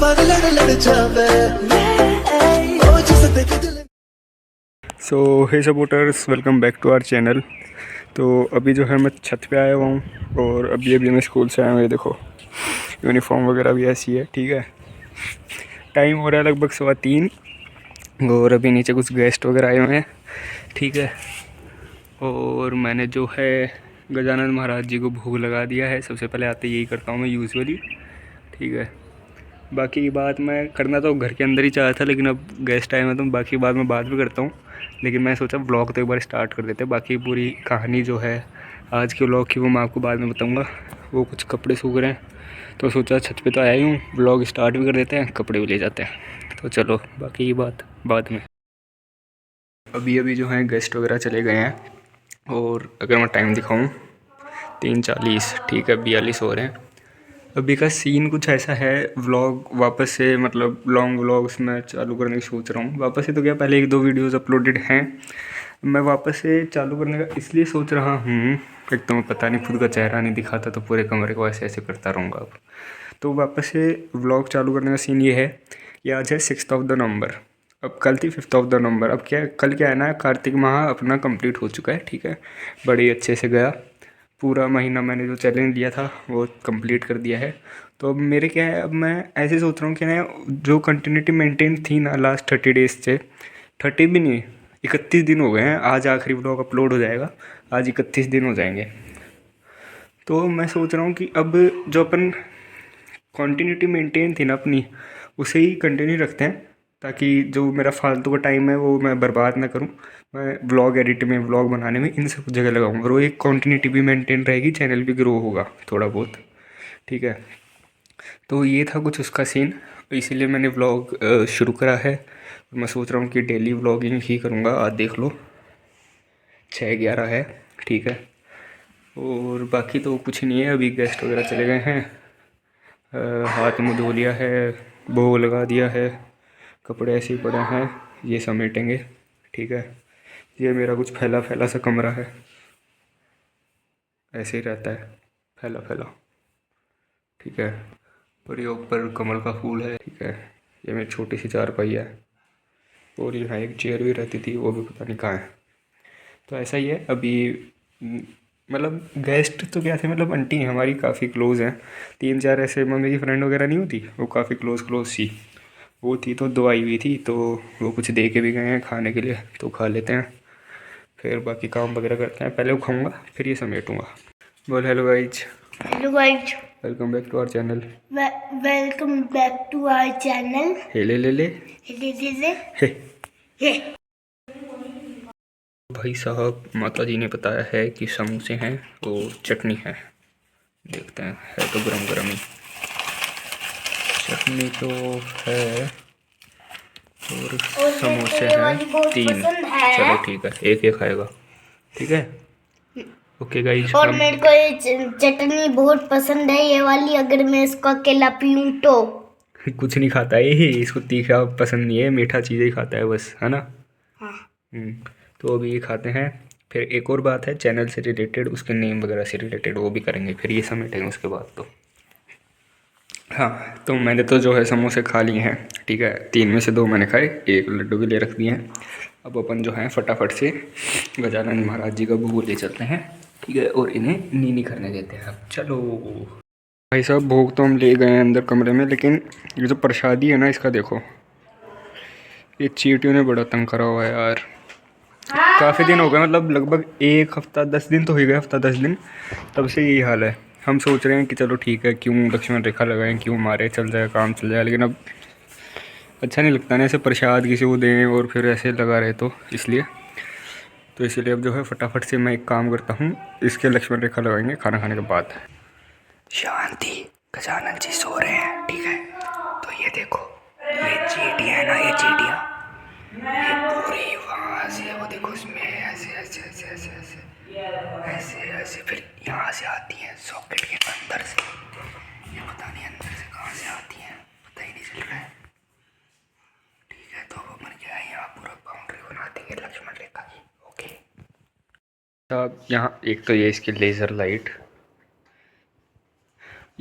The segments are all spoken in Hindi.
So hey supporters, welcome back to our channel. तो अभी जो है मैं छत पे आया हुआ हूँ और अभी मैं स्कूल से आया हूँ। ये देखो यूनिफॉर्म वगैरह भी ऐसी है, ठीक है। टाइम हो रहा है लगभग 3:15 और अभी नीचे कुछ गेस्ट वगैरह आए हुए हैं, ठीक है। और मैंने जो है गजानन महाराज जी को भोग लगा दिया है। सबसे पहले आते यही करता हूँ मैं यूजुअली, ठीक है। बाकी की बात मैं करना तो घर के अंदर ही चाहा था, लेकिन अब गेस्ट आए हैं तो बाकी बात मैं बाद में करता हूँ। लेकिन मैं सोचा ब्लॉग तो एक बार स्टार्ट कर देते हैं। बाकी पूरी कहानी जो है आज के ब्लॉग की वो मैं आपको बाद में बताऊँगा। वो कुछ कपड़े सूख रहे हैं तो सोचा छत पे तो आया ही हूँ, ब्लॉग स्टार्ट भी कर देते हैं, कपड़े भी ले जाते हैं। तो चलो बाकी की बात बाद में। अभी अभी जो है गेस्ट वगैरह चले गए हैं और अगर मैं टाइम दिखाऊँ 3:40, ठीक है, 42 हो रहे हैं। अभी का सीन कुछ ऐसा है, व्लॉग वापस से मतलब लॉन्ग व्लॉग्स मैं चालू करने की सोच रहा हूँ। वापस से तो क्या, पहले 1-2 वीडियोज़ अपलोडेड हैं। मैं वापस से चालू करने का इसलिए सोच रहा हूँ, एक तो मैं पता नहीं खुद का चेहरा नहीं दिखाता तो पूरे कमरे को ऐसे ऐसे करता रहूँगा अब। तो वापस से व्लॉग चालू करने का सीन ये है कि आज है 6 नवंबर, अब कल थी 5 नवंबर। अब क्या कल क्या है ना, कार्तिक माह अपना कंप्लीट हो चुका है, ठीक है। बड़ी अच्छे से गया पूरा महीना। मैंने जो चैलेंज लिया था वो कंप्लीट कर दिया है। तो अब मेरे क्या है, अब मैं ऐसे सोच रहा हूँ कि ना जो कंटिन्यूटी मेंटेन थी ना लास्ट 30 डेज से, 30 भी नहीं, 31 दिन हो गए हैं। आज आखिरी व्लॉग अपलोड हो जाएगा, आज 31 दिन हो जाएंगे। तो मैं सोच रहा हूँ कि अब जो अपन कंटिन्यूटी मेंटेन थी ना अपनी, उसे ही कंटिन्यू रखते हैं, ताकि जो मेरा फालतू का टाइम है वो मैं बर्बाद ना करूँ। मैं व्लॉग एडिट में, व्लॉग बनाने में, इन सब जगह लगाऊंगा और वो एक कंटिन्यूटी भी मेंटेन रहेगी, चैनल भी ग्रो होगा थोड़ा बहुत, ठीक है। तो ये था कुछ उसका सीन, इसीलिए मैंने व्लॉग शुरू करा है। मैं सोच रहा हूँ कि डेली व्लॉगिंग ही करूँगा। आज देख लो 6:11 है, ठीक है। और बाकी तो कुछ नहीं है, अभी गेस्ट वगैरह चले गए हैं। हाथ मुँह धो लिया है, भोग लगा दिया है, कपड़े ऐसे ही पड़े हैं, ये समेटेंगे, ठीक है। ये मेरा कुछ फैला फैला सा कमरा है, ऐसे ही रहता है फैला फैला, ठीक है। और ये ऊपर कमल का फूल है, ठीक है। ये मेरी छोटी सी चारपाई है और यहाँ एक चेयर भी रहती थी, वो भी पता नहीं कहाँ है। तो ऐसा ही है अभी। मतलब गेस्ट तो क्या थे, मतलब आंटी हमारी काफ़ी क्लोज़ हैं, 3-4 ऐसे मम्मी की फ्रेंड वगैरह नहीं होती, वो काफ़ी क्लोज़ सी वो थी। तो 2 आई हुई थी, तो वो कुछ दे के भी गए हैं खाने के लिए, तो खा लेते हैं, फिर बाकी काम वगैरह करते हैं। पहले वो खाऊंगा फिर ये समेटूंगा। बोल hello guys. Hello guys, welcome back to our channel. Welcome back to our channel. हे ले ले ले हे। हे। भाई साहब, माता जी ने बताया है कि समोसे हैं और चटनी है, देखते हैं। है तो गरम गरम ही, चटनी तो है और समोसे हैं 3। चलो ठीक है, एक एक खाएगा, ठीक है, ओके गाइज। और मेरे को ये चटनी बहुत पसंद है, ये वाली। अगर मैं इसको अकेला पीऊँ तो कुछ नहीं खाता है ये, इसको तीखा पसंद नहीं है, मीठा चीज़ें ही खाता है बस, है ना। हाँ। तो अभी ये खाते हैं, फिर एक और बात है चैनल से रिलेटेड, उसके नेम वगैरह से रिलेटेड, वो भी करेंगे, फिर ये समेटेंगे उसके बाद। तो हाँ, तो मैंने तो जो है समोसे खा लिए हैं, ठीक है। 3 में से 2 मैंने खाए, एक लड्डू के लिए रख दिए हैं। अब अपन जो है फटाफट से गजानन महाराज जी का भोग ले चलते हैं, ठीक है, और इन्हें नीनी करने देते हैं। अब चलो भाई साहब, भोग तो हम ले गए हैं अंदर कमरे में, लेकिन ये जो प्रसादी है ना, इसका देखो, ये चींटियों ने बड़ा तंग करा हुआ है यार। काफ़ी दिन हो गए, मतलब लगभग 1 हफ्ता 10 दिन तो हो गए, हफ्ता 10 दिन, तब से यही हाल है। हम सोच रहे हैं कि चलो ठीक है, क्यों लक्ष्मण रेखा लगाएं, क्यों मारे, चल जाए काम चल जाए, लेकिन अब अच्छा नहीं लगता ना ऐसे प्रसाद किसी को दें और फिर ऐसे लगा रहे, तो इसलिए अब जो है फटाफट से मैं एक काम करता हूँ, इसके लक्ष्मण रेखा लगाएंगे खाना खाने के बाद। शांति, गजानन जी सो रहे हैं, ठीक है। तो ये देखो, ये चींटियाँ है ना, ये चींटियाँ, ये पूरी वहाँ से, वो देखो उसमें ऐसे ऐसे ऐसे ऐसे ऐसे ऐसे ऐसे, फिर यहाँ से आती हैं सॉकेट के अंदर से। ये पता नहीं अंदर से कहाँ से आती हैं, पता ही नहीं चल रहा है, ठीक है। तो वो बन गया है, यहाँ पूरा बाउंड्री बना देंगे लक्ष्मण रेखा की, ओके। अब यहाँ एक तो ये इसकी लेज़र लाइट,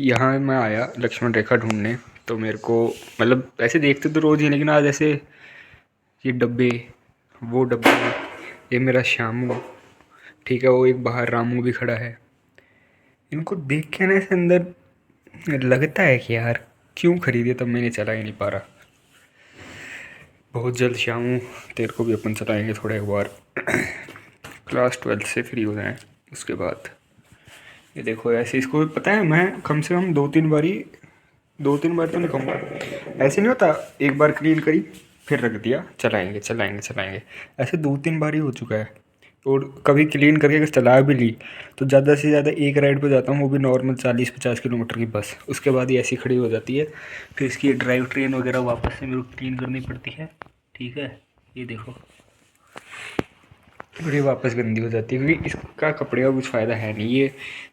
यहाँ मैं आया लक्ष्मण रेखा ढूंढने, तो मेरे को मतलब ऐसे देखते तो रोज़ ही, लेकिन आज ऐसे ये डब्बे, वो डब्बे, ये मेरा श्यामू, ठीक है, वो एक बाहर रामू भी खड़ा है। इनको देख के ना ऐसे अंदर लगता है कि यार क्यों खरीदे, तब मैंने चला ही नहीं पा रहा। बहुत जल्द श्यामू तेरे को भी अपन चलाएंगे थोड़ा एक बार, क्लास 12 से फ्री हो जाएं उसके बाद। ये देखो ऐसे, इसको भी पता है मैं कम से कम 2-3 बार तो नहीं कहूँगा, ऐसे नहीं होता, एक बार क्लीन करी फिर रख दिया, चलाएंगे चलाएंगे चलाएंगे, ऐसे 2-3 बार ही हो चुका है। और कभी क्लीन करके अगर चला भी ली तो ज़्यादा से ज़्यादा एक राइड पे जाता हूँ, वो भी नॉर्मल 40-50 किलोमीटर की बस, उसके बाद ही ऐसी खड़ी हो जाती है। फिर इसकी ड्राइव ट्रेन वगैरह वापस से मेरे को क्लीन करनी पड़ती है, ठीक है। ये देखो और ये वापस गंदी हो जाती है, क्योंकि इसका कपड़े का कुछ फ़ायदा है नहीं।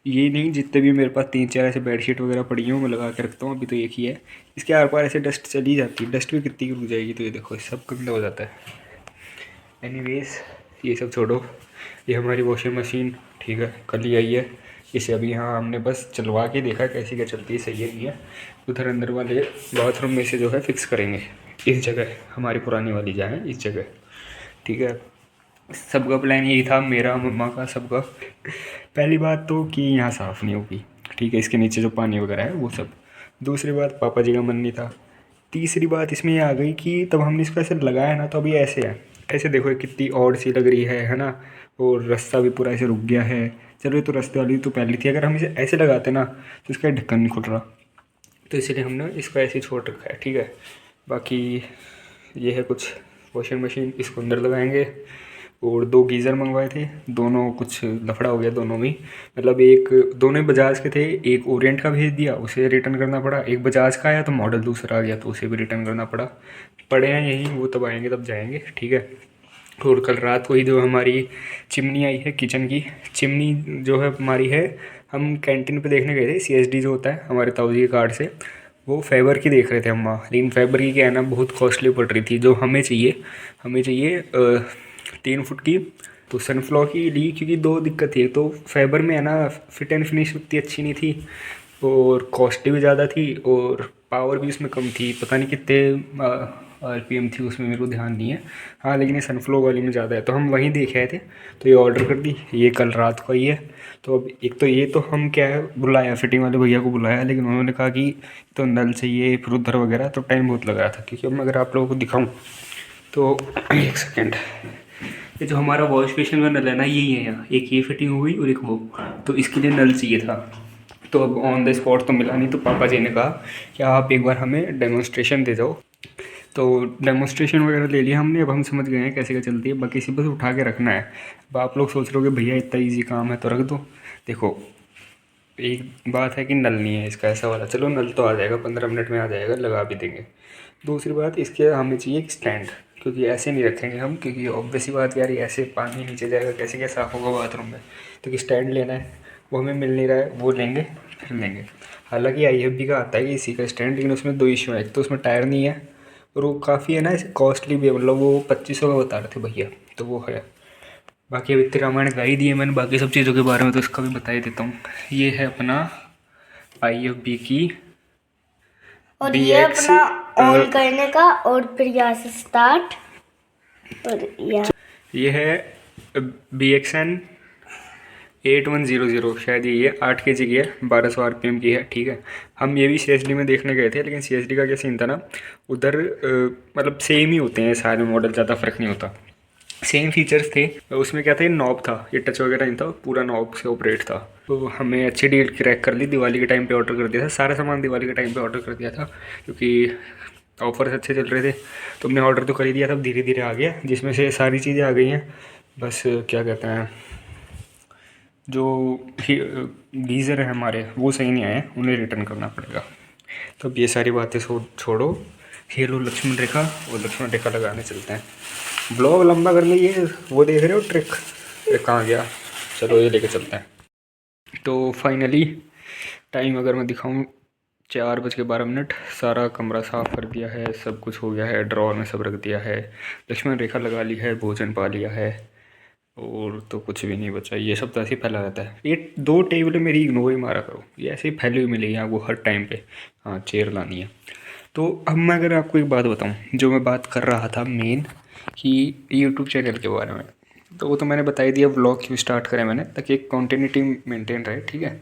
ये नहीं, जितने भी मेरे पास 3-4 ऐसे बेडशीट वगैरह पड़ी हैं मैं लगा के रखता हूँ, अभी तो एक ही है। इसके आर पार ऐसे डस्ट चली जाती है, डस्ट भी कितनी की रुक जाएगी, तो ये देखो सब गंदा हो जाता है। एनीवेज ये सब छोड़ो, ये हमारी वॉशिंग मशीन, ठीक है, कल ही आई है। इसे अभी यहाँ हमने बस चलवा के देखा कैसी क्या चलती है, सही है नहीं है। उधर अंदर वाले बाथरूम में से जो है फिक्स करेंगे, इस जगह हमारी पुरानी वाली जहाँ है इस जगह, ठीक है। सबका प्लान यही था, मेरा, मम्मा का, सबका। पहली बात तो कि यहाँ साफ़ नहीं होगी, ठीक है, इसके नीचे जो पानी वगैरह है वो सब। दूसरी बात, पापा जी का मन नहीं था। तीसरी बात इसमें ये आ गई कि तब हमने इसको ऐसे लगाया ना, तो अभी ऐसे है, ऐसे देखो ये कितनी ऑड सी लग रही है ना। और रास्ता भी पूरा ऐसे रुक गया है। चलो ये तो रास्ते वाली तो पहले थी, अगर हम इसे ऐसे लगाते ना तो इसका ढक्कन नहीं खुल रहा, तो इसलिए हमने इसको ऐसे ही छोड़ रखा है, ठीक है। बाकी ये है कुछ वॉशिंग मशीन, इसको अंदर लगाएंगे। और 2 गीज़र मंगवाए थे, दोनों कुछ लफड़ा हो गया दोनों में, मतलब एक, दोनों बजाज के थे, एक ओरिएंट का भेज दिया, उसे रिटर्न करना पड़ा। एक बजाज का आया तो मॉडल दूसरा आ गया, तो उसे भी रिटर्न करना पड़ा। पड़े हैं यहीं, वो तब आएंगे तब जाएंगे, ठीक है। और कल रात को ही जो हमारी चिमनी आई है, किचन की चिमनी जो है हमारी है, हम कैंटीन पे देखने गए थे, CSD जो होता है हमारे ताऊ जी के कार्ड से, वो फाइबर की देख रहे थे अम्मा, लेकिन फाइबर की क्या है ना, बहुत कॉस्टली पड़ रही थी। जो हमें चाहिए 3 फुट की, तो सनफ्लॉवर की ली, क्योंकि 2 दिक्कत थी। तो फाइबर में है ना, फिट एंड फिनिश उतनी अच्छी नहीं थी, और कॉस्टली भी ज़्यादा थी, और पावर भी उसमें कम थी, पता नहीं कितने RPM थी उसमें, मेरे को ध्यान नहीं है। हाँ लेकिन ये सनफ्लो वाली में ज़्यादा है, तो हम वहीं देखे आए थे, तो ये ऑर्डर कर दी। ये कल रात को ही है। तो अब एक तो ये तो हम क्या है, बुलाया फिटिंग वाले भैया को बुलाया, लेकिन उन्होंने कहा कि तो नल चाहिए फिर उधर वगैरह, तो टाइम बहुत लग रहा था। क्योंकि अब मैं अगर आप लोगों को दिखाऊँ तो एक सेकेंड, ये जो हमारा वॉश बेसिन का नल है ना, यही है यहाँ, एक ये फिटिंग हुई और एक वो, तो इसके लिए नल चाहिए था। तो अब ऑन द स्पॉट तो मिला नहीं, तो पापा जी ने कहा कि आप एक बार हमें डेमोन्स्ट्रेशन दे जाओ। तो डेमोन्स्ट्रेशन वगैरह ले लिया हमने, अब हम समझ गए हैं कैसे क्या चलती है, बाकी इसी बस उठा के रखना है। अब आप लोग सोच रहे हो कि भैया इतना ईजी काम है तो रख दो। देखो एक बात है कि नल नहीं है इसका ऐसा वाला, चलो नल तो आ जाएगा, 15 मिनट में आ जाएगा, लगा भी देंगे। दूसरी बात, इसके हमें चाहिए एक स्टैंड, क्योंकि ऐसे नहीं रखेंगे हम, क्योंकि ऑब्वियसली बात यार, ऐसे पानी नीचे जाएगा, कैसे क्या साफ़ होगा बाथरूम में। तो स्टैंड लेना है, वो हमें मिल नहीं रहा है, वो लेंगे फिर लेंगे। हालांकि IFB का आता है इसी का स्टैंड, लेकिन उसमें 2 इशू है। एक तो उसमें टायर नहीं है, और वो काफ़ी है ना ऐसे कॉस्टली भी है, मतलब वो 2500 का बता रहे थे भैया, तो वो है। बाकी अब इतनी रामायण गा ही दी है मैंने, बाकी सब चीज़ों के बारे में तो इसका भी बता ही देता हूँ। ये है अपना IFB की और ये BX, अपना ऑन करने का, और फिर यहाँ से स्टार्ट, और ये है BXN 8100, शायद ये 8 kg की है, 1200 RPM की है, ठीक है। हम ये भी CSD में देखने गए थे, लेकिन CSD का क्या सीन था ना, उधर मतलब सेम ही होते हैं सारे मॉडल, ज़्यादा फ़र्क नहीं होता, सेम फीचर्स थे। उसमें क्या था, ये नॉब था, ये टच वगैरह नहीं था, पूरा नॉब से ऑपरेट था। तो हमें अच्छी डील क्रैक कर ली, दिवाली के टाइम पे ऑर्डर कर दिया था, सारा सामान दिवाली के टाइम पे ऑर्डर कर दिया था, क्योंकि ऑफर्स अच्छे चल रहे थे। तो हमने ऑर्डर तो कर ही दिया था, धीरे धीरे आ गया, जिसमें से सारी चीज़ें आ गई हैं। बस क्या कहते हैं, जो गीज़र है हमारे वो सही नहीं आए, उन्हें रिटर्न करना पड़ेगा। तो अब ये सारी बातें छोड़ो, ये लो लक्ष्मण रेखा, और लक्ष्मण रेखा लगाने चलते हैं। ब्लॉग लंबा कर लिए, वो देख रहे हो ट्रिक कहाँ गया, चलो ये लेके चलते हैं। तो फाइनली टाइम अगर मैं दिखाऊं, 4:12, सारा कमरा साफ़ कर दिया है, सब कुछ हो गया है, ड्रॉर में सब रख दिया है, लक्ष्मण रेखा लगा ली है, भोजन पा लिया है, और तो कुछ भी नहीं बचा। ये सब तो ऐसे ही फैला रहता है। ये 2 टेबलें मेरी इग्नोर ही मारा करो, ये ऐसे ही फैली हुई मिलेगी आपको हर टाइम पे। हाँ चेयर लानी है। तो अब मैं अगर आपको एक बात बताऊं, जो मैं बात कर रहा था मेन कि यूट्यूब चैनल के बारे में, तो वो तो मैंने बता ही दिया। व्लॉग क्यों स्टार्ट करें मैंने, ताकि एक कॉन्टिन्यूटी मेंटेन रहे, ठीक है।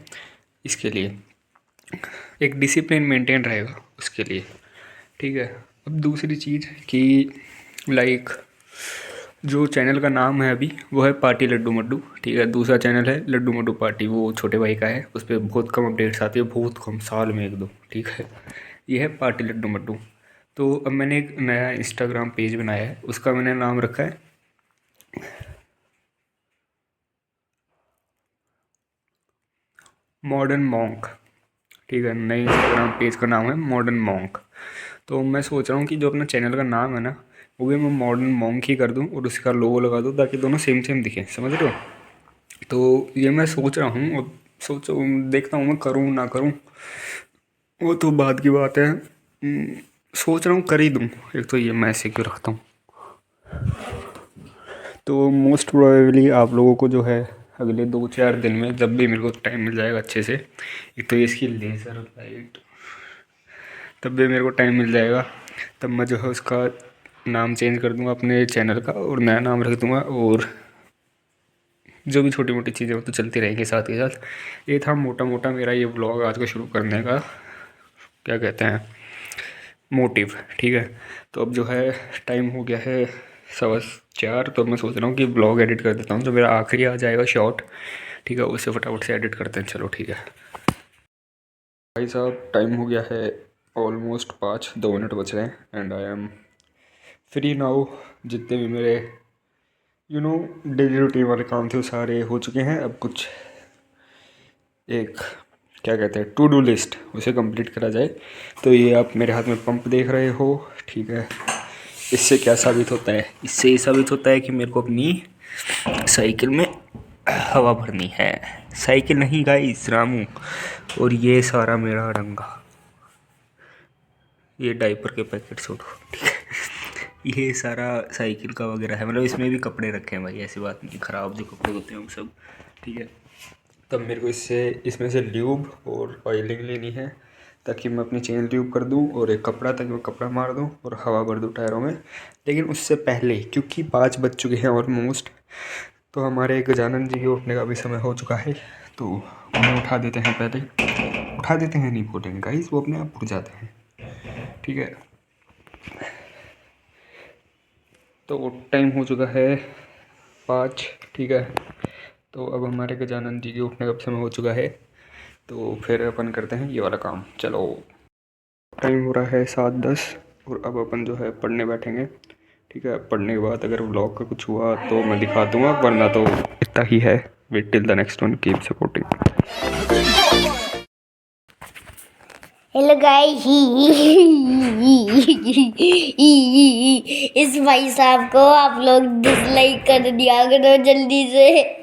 इसके लिए एक डिसिप्लिन मेंटेन रहेगा उसके लिए, ठीक है। अब दूसरी चीज़ कि लाइक जो चैनल का नाम है अभी वो है पार्टी लड्डू मड्डू, ठीक है। दूसरा चैनल है लड्डू मड्डू पार्टी, वो छोटे भाई का है, उस पर बहुत कम अपडेट्स आती है, बहुत कम, साल में एक दो, ठीक है। ये है पार्टी लड्डू मड्डू। तो अब मैंने एक नया इंस्टाग्राम पेज बनाया है, उसका मैंने नाम रखा है मॉडर्न मॉन्क, ठीक है। नए इंस्टाग्राम पेज का नाम है मॉडर्न मॉन्क। तो मैं सोच रहा हूँ कि जो अपना चैनल का नाम है ना, वो भी मैं मॉडर्न मॉन्क ही कर दूँ और उसका लोगो लगा दूँ, ताकि दोनों सेम सेम दिखें, समझ रहे हो। तो ये मैं सोच रहा हूँ, और देखता हूँ मैं करूँ ना करूँ, वो तो बाद की बात है। सोच रहा हूँ कर ही दूँ। एक तो ये मैं ऐसे क्यों रखता हूँ। तो मोस्ट प्रोबेबली आप लोगों को जो है अगले 2-4 दिन में, जब भी मेरे को टाइम मिल जाएगा अच्छे से, एक तो ये इसकी लेज़र लाइट, तब भी मेरे को टाइम मिल जाएगा, तब मैं जो है उसका नाम चेंज कर दूंगा अपने चैनल का, और नया नाम रख दूंगा। और जो भी छोटी मोटी चीज़ें वो तो चलती रहेंगी साथ ही साथ। ये था मोटा मोटा मेरा ये ब्लॉग आज का शुरू करने का, क्या कहते हैं, मोटिव, ठीक है। तो अब जो है टाइम हो गया है 4:15, तो मैं सोच रहा हूँ कि ब्लॉग एडिट कर देता हूँ, जो मेरा आखिरी आ जाएगा शॉर्ट, ठीक है, उससे फटाफट से एडिट करते हैं। चलो ठीक है भाई साहब, टाइम हो गया है ऑलमोस्ट 5-2 मिनट बच रहे हैं, and I am free now. जितने भी मेरे डेली रूटीन वाले काम थे वो सारे हो चुके हैं। अब कुछ एक, क्या कहते हैं, टू डू लिस्ट, उसे कंप्लीट करा जाए। तो ये आप मेरे हाथ में पंप देख रहे हो, ठीक है। इससे क्या साबित होता है, इससे ये साबित होता है कि मेरे को अपनी साइकिल में हवा भरनी है। साइकिल नहीं गाइस, रामू। और ये सारा मेरा रंगा, ये डायपर के पैकेट छोड़ो, ठीक है। ये सारा साइकिल का वगैरह है, मतलब इसमें भी कपड़े रखे हैं भाई, ऐसी बात नहीं, ख़राब जो कपड़े होते हैं वो सब, ठीक है। तब मेरे को इसमें से ल्यूब और ऑयलिंग लेनी है, ताकि मैं अपनी चेन ल्यूब कर दूं, और एक कपड़ा, ताकि मैं कपड़ा मार दूं और हवा भर दूं टायरों में। लेकिन उससे पहले, क्योंकि 5 बज चुके हैं ऑलमोस्ट, तो हमारे गजानन जी के उठने का भी समय हो चुका है, तो उन्हें उठा देते हैं। पहले उठा देते हैं, नहीं बोलेंगे गाइस, वो अपने आप उठ जाते हैं, ठीक है। तो टाइम हो चुका है 5, ठीक है। तो अब हमारे गजानन जी के उठने का समय हो चुका है, तो फिर अपन करते हैं ये वाला काम। चलो, टाइम हो रहा है 7:10, और अब अपन जो है पढ़ने बैठेंगे, ठीक है। पढ़ने के बाद अगर व्लॉग का कुछ हुआ तो मैं दिखा दूंगा, वरना तो इतना ही है। Wait till the next one, keep supporting. Hello guys, इस भाई साहब को आप लोग डिसलाइक कर दिया करो जल्दी से।